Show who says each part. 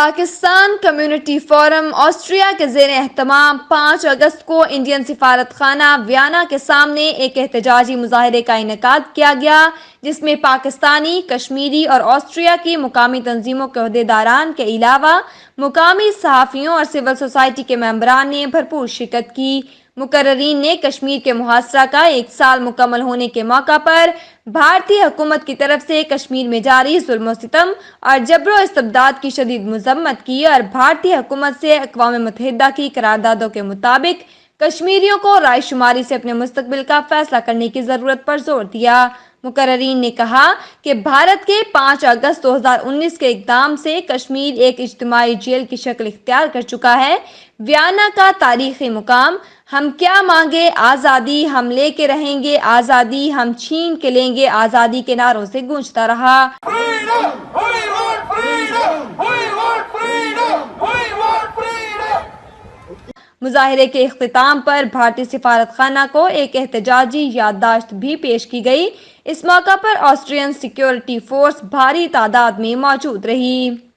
Speaker 1: Pakistan community forum Austria کے زیر اہتمام 5 اگست کو انڈین سفارت خانہ ویانا کے سامنے ایک احتجاجی مظاہرے کا انعقاد کیا گیا، جس میں پاکستانی، کشمیری اور آسٹریا کی مقامی تنظیموں کے عہدیداران کے علاوہ مقامی صحافیوں اور سول سوسائٹی کے ممبران نے بھرپور شرکت کی۔ مقررین نے کشمیر کے محاصرہ کا 1 سال مکمل ہونے کے موقع پر بھارتی حکومت کی طرف سے کشمیر میں جاری ظلم و ستم اور جبر و استبداد کی شدید مذمت کی اور بھارتی حکومت سے اقوام متحدہ کی قراردادوں کے مطابق کشمیریوں کو رائے شماری سے اپنے مستقبل کا فیصلہ کرنے کی ضرورت پر زور دیا۔ مقررین نے کہا کہ بھارت کے 5 اگست 2019 کے اقدام سے کشمیر ایک اجتماعی جیل کی شکل اختیار کر چکا ہے۔ ویانا کا تاریخی مقام "ہم کیا مانگے آزادی، ہم لے کے رہیں گے آزادی، ہم چھین کے لیں گے آزادی" کے نعروں سے گونجتا رہا۔ مظاہرے کے اختتام پر بھارتی سفارت خانہ کو ایک احتجاجی یادداشت بھی پیش کی گئی۔ اس موقع پر آسٹریین سیکیورٹی فورس بھاری تعداد میں موجود رہی۔